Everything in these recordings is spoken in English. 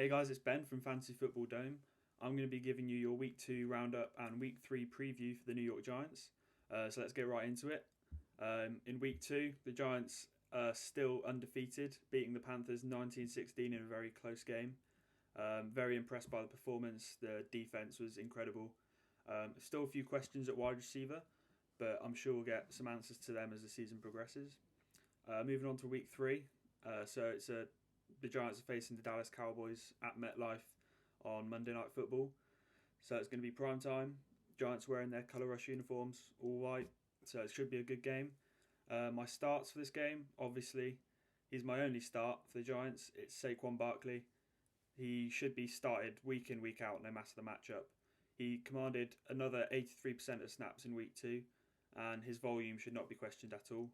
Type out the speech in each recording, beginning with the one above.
Hey guys, it's Ben from Fantasy Football Dome. I'm going to be giving you your Week 2 roundup and Week 3 preview for the New York Giants. So let's get right into it. In Week 2, the Giants are still undefeated, beating the Panthers 19-16 in a very close game. Very impressed by the performance. The defense was incredible. Still a few questions at wide receiver, but I'm sure we'll get some answers to them as the season progresses. Moving on to Week 3. The Giants are facing the Dallas Cowboys at MetLife on Monday Night Football. So it's going to be prime time. Giants wearing their colour rush uniforms, all white. So it should be a good game. My starts for this game, obviously, he's my only start for the Giants. It's Saquon Barkley. He should be started week in, week out, no matter the matchup. He commanded another 83% of snaps in Week 2, and his volume should not be questioned at all.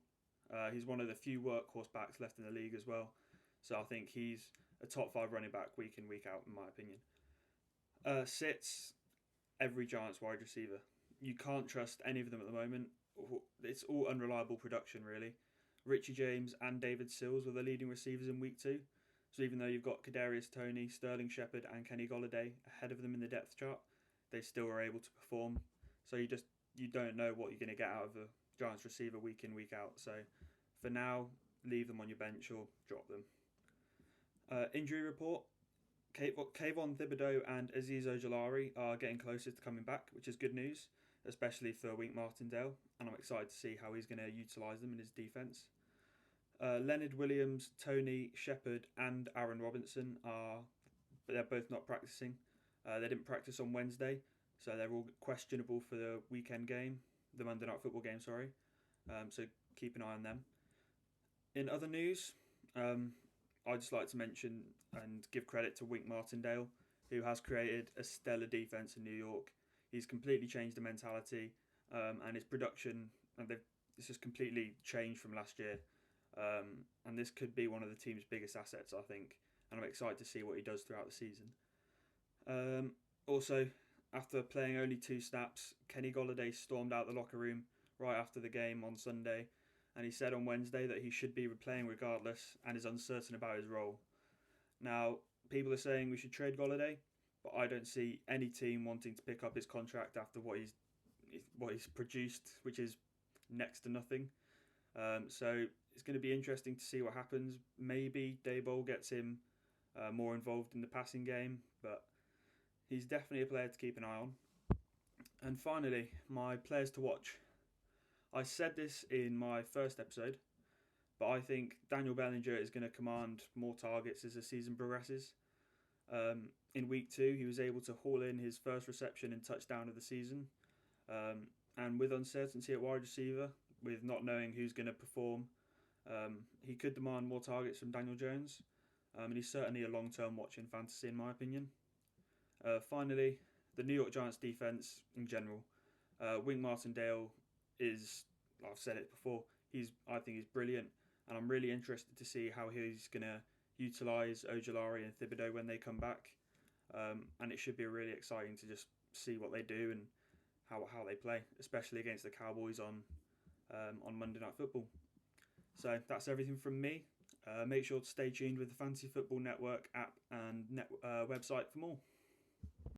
He's one of the few workhorse backs left in the league as well. So I think he's a top 5 running back week in, week out, in my opinion. Sits every Giants wide receiver. You can't trust any of them at the moment. It's all unreliable production, really. Richie James and David Sills were the leading receivers in Week 2. So even though you've got Kadarius Toney, Sterling Shepard and Kenny Golladay ahead of them in the depth chart, they still were able to perform. So you don't know what you're going to get out of a Giants receiver week in, week out. So for now, leave them on your bench or drop them. Injury report. Kayvon Thibodeau and Azeez Ojulari are getting closer to coming back, which is good news, especially for Wink Martindale, and I'm excited to see how he's going to utilise them in his defence. Leonard Williams, Tony Shepard and Aaron Robinson they're both not practicing. They didn't practice on Wednesday, so they're all questionable for the weekend game, the Monday Night Football game, sorry. So keep an eye on them. In other news, I'd just like to mention and give credit to Wink Martindale, who has created a stellar defence in New York. He's completely changed the mentality and his production, and it's just completely changed from last year. And this could be one of the team's biggest assets, I think, and I'm excited to see what he does throughout the season. Also, after playing only 2 snaps, Kenny Golladay stormed out the locker room right after the game on Sunday, and he said on Wednesday that he should be playing regardless and is uncertain about his role. Now, people are saying we should trade Golladay, but I don't see any team wanting to pick up his contract after what he's produced, which is next to nothing. So it's going to be interesting to see what happens. Maybe Daboll gets him more involved in the passing game, but he's definitely a player to keep an eye on. And finally, my players to watch. I said this in my first episode, but I think Daniel Bellinger is going to command more targets as the season progresses. In Week 2, he was able to haul in his first reception and touchdown of the season. And with uncertainty at wide receiver, with not knowing who's going to perform, he could demand more targets from Daniel Jones. And he's certainly a long-term watch in fantasy, in my opinion. Finally, the New York Giants defense in general. Wink Martindale is, I've said it before, I think he's brilliant, and I'm really interested to see how he's going to utilise Ojulari and Thibodeau when they come back. And it should be really exciting to just see what they do and how they play, especially against the Cowboys on Monday Night Football. So that's everything from me. Make sure to stay tuned with the Fantasy Football Network app and website for more.